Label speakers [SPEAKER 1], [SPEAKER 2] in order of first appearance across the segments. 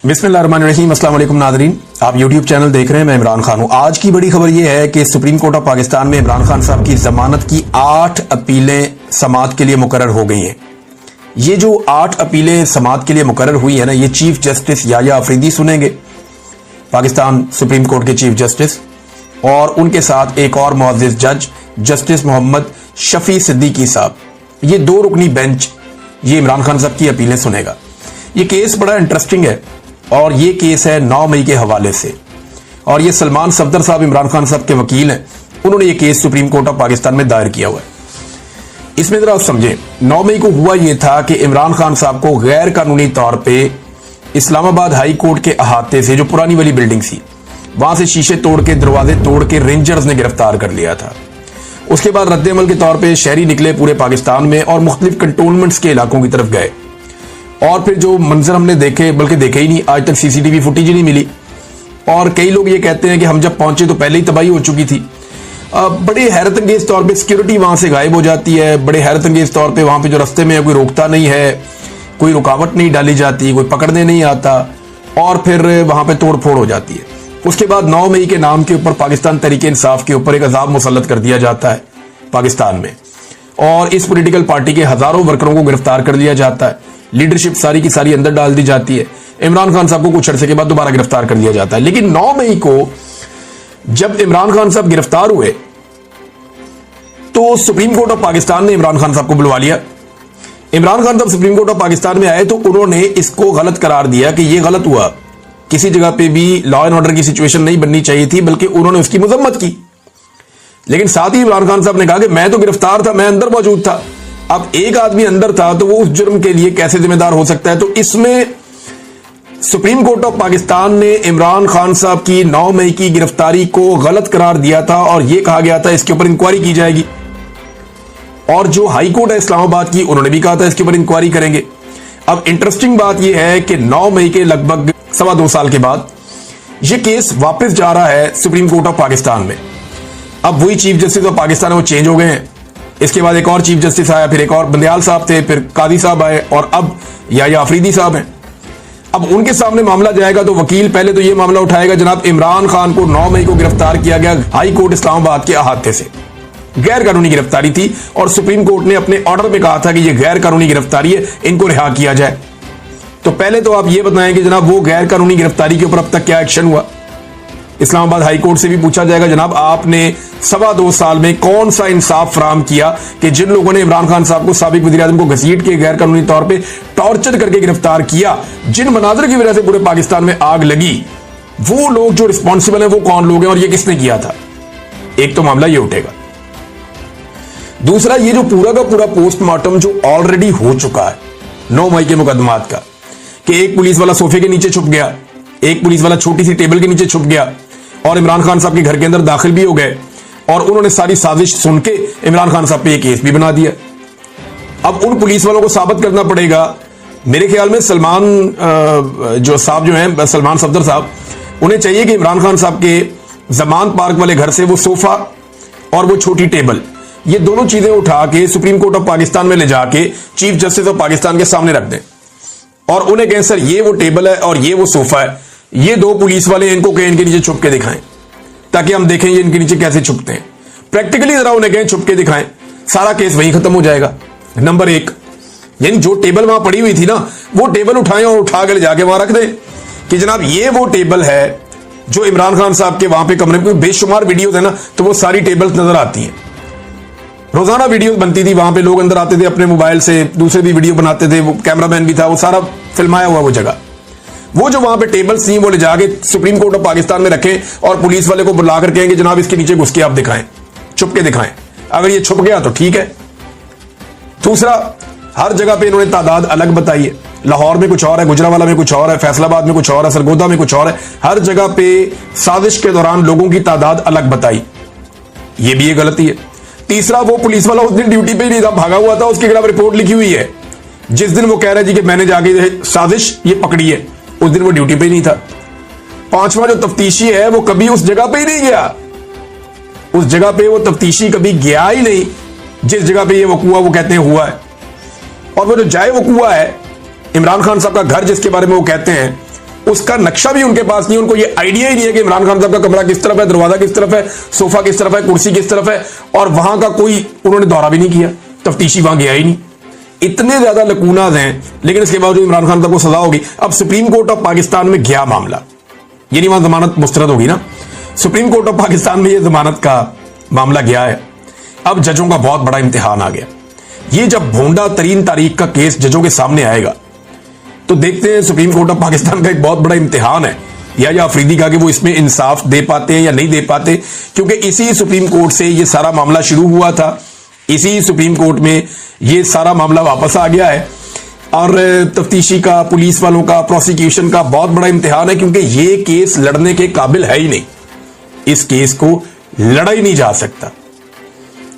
[SPEAKER 1] बिस्मिल्लाहिर्रहमानिर्रहीम। अस्सलाम वालेकुम नाज़रीन, आप यूट्यूब चैनल देख रहे हैं। मैं इमरान खान हूं। आज की बड़ी खबर यह है कि सुप्रीम कोर्ट ऑफ पाकिस्तान में इमरान खान साहब की जमानत की 8 अपीलें समाअत के लिए मुकर्रर हो गई हैं। ये जो 8 अपीलें समाअत के लिए मुकर्रर हुई है ना, ये चीफ जस्टिस याया अफरीदी सुनेंगे, पाकिस्तान सुप्रीम कोर्ट के चीफ जस्टिस, और उनके साथ एक और मुअज़्ज़िज़ जज जस्टिस मोहम्मद शफी सिद्दीकी साहब। ये 2 रुकनी बेंच ये इमरान खान साहब की अपीलें सुनेगा। ये केस बड़ा इंटरेस्टिंग है और ये केस है 9 मई के हवाले से, और ये सलमान सफदर साहब इमरान खान साहब के वकील हैं, उन्होंने ये case supreme court of Pakistan में दायर किया हुआ है। इसमें जरा आप समझें, 9 मई को हुआ ये था कि इमरान खान साहब को गैर कानूनी तौर पे इस्लामाबाद हाई कोर्ट के अहाते से, जो पुरानी वाली बिल्डिंग थी, वहां से शीशे तोड़ के, दरवाजे तोड़ के रेंजर्स ने गिरफ्तार कर लिया था। उसके बाद रद्द-ए-अमल के तौर पर शहरी निकले पूरे पाकिस्तान में और मुख्तलिफ कंटोनमेंट्स के इलाकों की तरफ गए, और फिर जो मंजर हमने देखे, बल्कि देखे ही नहीं, आज तक सीसीटीवी फुटेज ही नहीं मिली। और कई लोग ये कहते हैं कि हम जब पहुंचे तो पहले ही तबाही हो चुकी थी। बड़े हैरत अंगेज तौर पे सिक्योरिटी वहां से गायब हो जाती है। बड़े हैरत अंगेज तौर पे वहां पे जो रास्ते में है कोई रोकता नहीं है, कोई रुकावट नहीं डाली जाती, कोई पकड़ने नहीं आता, और फिर वहां पे तोड़ फोड़ हो जाती है। उसके बाद 9 मई के नाम के ऊपर पाकिस्तान तहरीक इंसाफ के ऊपर एक अजाब मुसल्लत कर दिया जाता है पाकिस्तान में, और इस पॉलिटिकल पार्टी के हजारों वर्करों को गिरफ्तार कर लिया जाता है। लीडरशिप सारी की सारी अंदर डाल दी जाती है। इमरान खान साहब को कुछ अरसे के बाद दोबारा गिरफ्तार कर लिया जाता है। लेकिन 9 मई को जब इमरान खान साहब गिरफ्तार हुए तो सुप्रीम कोर्ट ऑफ पाकिस्तान ने इमरान खान साहब को बुलवा लिया। इमरान खान साहब सुप्रीम कोर्ट ऑफ पाकिस्तान में आए तो उन्होंने इसको गलत करार दिया कि यह गलत हुआ, किसी जगह पे भी लॉ एंड ऑर्डर की सिचुएशन नहीं बननी चाहिए थी, बल्कि उन्होंने उसकी मजम्मत की। लेकिन साथ ही इमरान खान साहब ने कहा कि मैं तो गिरफ्तार था, मैं अंदर मौजूद था। अब एक आदमी अंदर था तो वो उस जुर्म के लिए कैसे जिम्मेदार हो सकता है? तो इसमें सुप्रीम कोर्ट ऑफ पाकिस्तान ने इमरान खान साहब की 9 मई की गिरफ्तारी को गलत करार दिया था, और यह कहा गया था इसके ऊपर इंक्वायरी की जाएगी। और जो हाई कोर्ट है इस्लामाबाद की, उन्होंने भी कहा था इसके ऊपर इंक्वायरी करेंगे। अब इंटरेस्टिंग बात यह है कि 9 मई के लगभग 2.25 साल के बाद यह केस वापस जा रहा है सुप्रीम कोर्ट ऑफ पाकिस्तान में। अब वही चीफ जस्टिस ऑफ पाकिस्तान है वो चेंज हो गए हैं। इसके बाद एक और चीफ जस्टिस आया, फिर एक और बंदयाल साहब थे, फिर कादी साहब आए, और अब याया अफरीदी साहब हैं। अब उनके सामने मामला जाएगा तो वकील पहले तो यह मामला उठाएगा, जनाब इमरान खान को 9 मई को गिरफ्तार किया गया हाई कोर्ट इस्लामाबाद के अहाते से, गैर कानूनी गिरफ्तारी थी, और सुप्रीम कोर्ट ने अपने ऑर्डर में कहा था कि यह गैर कानूनी गिरफ्तारी है, इनको रिहा किया जाए। तो पहले तो आप यह बताएं कि जनाब वो गैर कानूनी गिरफ्तारी के ऊपर अब तक क्या एक्शन हुआ। इस्लामाबाद हाई कोर्ट से भी पूछा जाएगा, जनाब आपने 2.25 साल में कौन सा इंसाफ फराहम किया कि जिन लोगों ने इमरान खान साहब को, साबिक वज़ीर आज़म को घसीट के गैर कानूनी तौर पे टॉर्चर करके गिरफ्तार किया, जिन मनाजर की वजह से पूरे पाकिस्तान में आग लगी, वो लोग जो रिस्पॉन्सिबल है वो कौन लोग हैं और ये किसने किया था? एक तो मामला ये उठेगा। दूसरा, ये जो पूरा का पूरा पोस्टमार्टम जो ऑलरेडी हो चुका है 9 मई के मुकदमात का, कि एक पुलिस वाला सोफे के नीचे छुप गया, एक पुलिस वाला छोटी सी टेबल के नीचे छुप गया, और इमरान खान साहब के घर के अंदर दाखिल भी हो गए, और उन्होंने सारी साजिश सुन के इमरान खान साहब पे एक केस भी बना दिया। अब उन पुलिस वालों को साबित करना पड़ेगा। मेरे ख्याल में सलमान जो साहब जो हैं, सलमान सफदर साहब, उन्हें चाहिए कि इमरान खान साहब के जमान पार्क वाले घर से वो सोफा और वो छोटी टेबल, ये दोनों चीजें उठा के सुप्रीम कोर्ट ऑफ पाकिस्तान में ले जाके चीफ जस्टिस ऑफ पाकिस्तान के सामने रख दें, और उन्हें कहें सर ये वो टेबल है और ये वो सोफा है, ये 2 पुलिस वाले इनको कहें इनके नीचे छुप के दिखाएं, ताकि हम देखें ये इनके नीचे कैसे छुपते हैं। प्रैक्टिकली जरा उन्हें कहें छुप के दिखाएं, सारा केस वहीं खत्म हो जाएगा। नंबर 1, यानी जो टेबल वहां पड़ी हुई थी ना, वो टेबल उठाएं और उठा के ले जाके वहां रख दें कि जनाब ये वो टेबल है जो इमरान खान साहब के वहां पे कमरे में, बेशुमार वीडियोस है ना, तो वो सारी टेबल्स नजर आती हैं। रोजाना वीडियोस बनती थी, वहां पे लोग अंदर आते थे अपने मोबाइल से, दूसरे भी वीडियो बनाते थे, वो कैमरामैन भी था, वो सारा फिल्माया हुआ वो जगह। वो जो वहां पे टेबल्स थी वो ले जाके सुप्रीम कोर्ट ऑफ पाकिस्तान में रखें, और पुलिस वाले को बुलाकर कहेंगे जनाब इसके नीचे घुस के आप दिखाएं, छुप के दिखाएं। अगर ये छुप गया तो ठीक है। दूसरा, हर जगह पे इन्होंने तादाद अलग बताई है। लाहौर में कुछ और है, गुजरावाला में कुछ और है, फैसलाबाद में कुछ और है, सरगोदा में कुछ और है। हर जगह पे साजिश के दौरान लोगों की तादाद अलग बताई, ये भी एक गलती है। तीसरा, वो पुलिस वाला उस दिन ड्यूटी पे नहीं था, भागा हुआ था, उसके खिलाफ रिपोर्ट लिखी हुई है। जिस दिन वो कह रहा है जी कि मैंने जाके साजिश ये पकड़ी है, उस दिन वो ड्यूटी पे ही नहीं था। 5वां जो तफ्तीशी है वो कभी उस जगह पे ही नहीं गया, उस जगह पे वो तफ्तीशी कभी गया ही नहीं जिस जगह पे ये वकूआ वो कहते हैं हुआ है। और वो जो जाए वकूआ है, इमरान खान साहब का घर जिसके बारे में वो कहते हैं उसका नक्शा भी उनके पास नहीं, उनको ये आइडिया ही नहीं है कि इमरान खान साहब का कमरा किस तरफ है, दरवाजा किस तरफ है, सोफा किस तरफ है, कुर्सी किस तरफ है, और वहां का कोई उन्होंने दौरा भी नहीं किया, तफ्तीशी वहां गया ही नहीं। इतने ज्यादा लकूनाज हैं, लेकिन इसके बावजूद इमरान खान साहब को सजा होगी। अब सुप्रीम कोर्ट ऑफ पाकिस्तान में गया मामला, यानी वहां जमानत मुस्तरद होगी ना। सुप्रीम कोर्ट ऑफ पाकिस्तान में यह जमानत का मामला गया है। अब जजों का बहुत बड़ा इम्तिहान आ गया। ये जब भोंडा तरीन तारीख का केस जजों के सामने आएगा तो देखते हैं सुप्रीम कोर्ट ऑफ पाकिस्तान का एक बहुत बड़ा इम्तिहान है, या अफरीदी का कि वो इसमें इंसाफ दे पाते हैं या नहीं दे पाते, क्योंकि इसी सुप्रीम कोर्ट से ये सारा मामला शुरू हुआ था, इसी सुप्रीम कोर्ट में ये सारा मामला वापस आ गया है। और तफ्तीशी का, पुलिस वालों का, प्रोसिक्यूशन का बहुत बड़ा इम्तिहान है, क्योंकि ये केस लड़ने के काबिल है ही नहीं। इस केस को लड़ा ही नहीं जा सकता।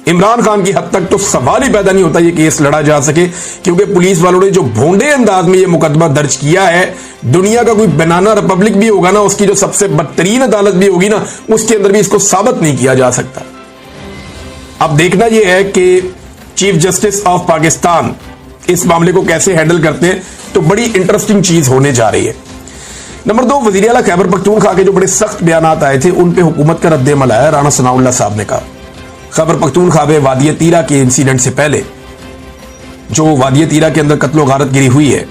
[SPEAKER 1] इमरान खान की हद तक तो सवाल ही पैदा नहीं होता ये केस लड़ा जा सके, क्योंकि पुलिस वालों ने जो भोंडे अंदाज में ये मुकदमा दर्ज किया है, दुनिया का कोई बनाना रिपब्लिक भी होगा ना, उसकी जो सबसे बदतरीन अदालत भी होगी ना, उसके अंदर भी इसको साबित नहीं किया जा सकता। अब देखना यह है कि चीफ जस्टिस ऑफ पाकिस्तान इस मामले को कैसे हैंडल करते हैं, तो बड़ी इंटरेस्टिंग चीज होने जा रही है। नंबर 2, वजीर आला खैबर पख्तूनख्वा के जो बड़े सख्त बयान आए थे, उन पे हुकूमत का रद्द-ए-अमल आया। राणा सनाउल्लाह साहब ने कहा खैबर पख्तूनख्वा में वादी तीरा के इंसिडेंट से पहले जो वादी तीरा के अंदर कत्लो गारत गिरी हुई है,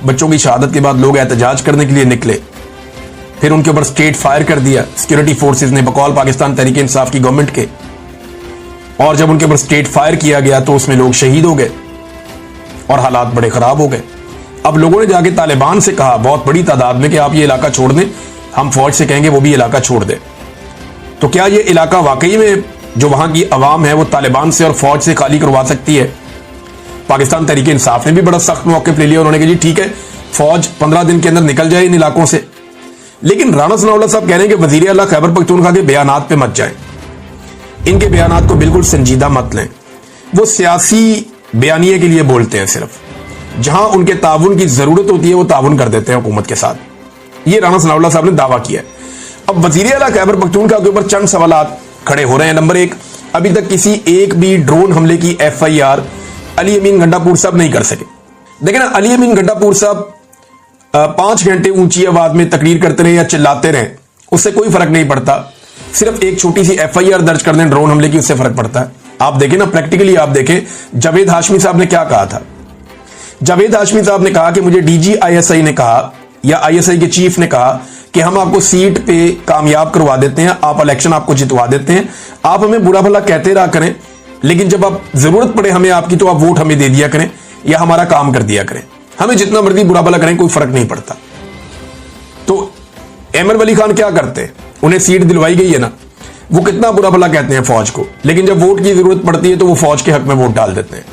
[SPEAKER 1] बच्चों की शहादत के बाद लोग एहतजाज करने के लिए निकले, फिर उनके ऊपर स्ट्रेट फायर कर दिया सिक्योरिटी फोर्सेस ने बकौल पाकिस्तान तहरीक इंसाफ की गवर्नमेंट के, और जब उनके ऊपर स्ट्रेट फायर किया गया तो उसमें लोग शहीद हो गए और हालात बड़े खराब हो गए। अब लोगों ने जाके तालिबान से कहा बहुत बड़ी तादाद में कि आप ये इलाका छोड़ दें, हम फौज से कहेंगे वो भी इलाका छोड़ दे। तो क्या ये इलाका वाकई में जो वहां की अवाम है वो तालिबान से और फौज से खाली करवा सकती है? पाकिस्तान तहरीक इंसाफ ने भी बड़ा सख्त मौक़िफ़ ले लिया। उन्होंने कहा जी ठीक है, फौज 15 दिन के अंदर निकल जाए इन इलाकों से। लेकिन राणा सनाउल्लाह साहब कह रहे हैं कि वज़ीर आला खैबर पख्तूनख्वा के बयानात पे मत जाएं, इनके बयानात को बिल्कुल संजीदा मत लें। वो सियासी बयानिए के लिए बोलते हैं सिर्फ, जहां उनके ताउन की जरूरत होती है वो ताउन कर देते हैं हुकूमत के साथ। ये राणा सनाउल्लाह साहब ने दावा किया है। अब वज़ीर आला खैबर पख्तूनख्वा के ऊपर चंद सवालात खड़े हो रहे हैं। नंबर 1, अभी तक किसी एक भी ड्रोन हमले की FIR अली अमीन गंडापुर साहब नहीं कर सके। देखिए ना, अली अमीन गंडापुर साहब 5 घंटे ऊंची आवाज में तकरीर करते रहे या चिल्लाते रहे, उससे कोई फर्क नहीं पड़ता। सिर्फ एक छोटी सी FIR दर्ज कर दें ड्रोन हमले की, उससे फर्क पड़ता है। आप देखें ना, प्रैक्टिकली आप देखें जावेद हाशमी साहब ने क्या कहा था। जावेद हाशमी साहब ने कहा कि मुझे DG ISI ने कहा या ISI के चीफ ने कहा कि हम आपको सीट पे कामयाब करवा देते हैं, आप इलेक्शन आपको जितवा देते हैं, आप हमें बुरा भला कहते रहा करें, लेकिन जब आप जरूरत पड़े हमें आपकी तो आप वोट हमें दे दिया करें या हमारा काम कर दिया करें, हमें जितना मर्जी बुरा भला करें कोई फर्क नहीं पड़ता। तो अहमद वली खान क्या करते हैं, उन्हें सीट दिलवाई गई है ना, वो कितना बुरा भला कहते हैं फौज को, लेकिन जब वोट की जरूरत पड़ती है तो वो फौज के हक में वोट डाल देते हैं।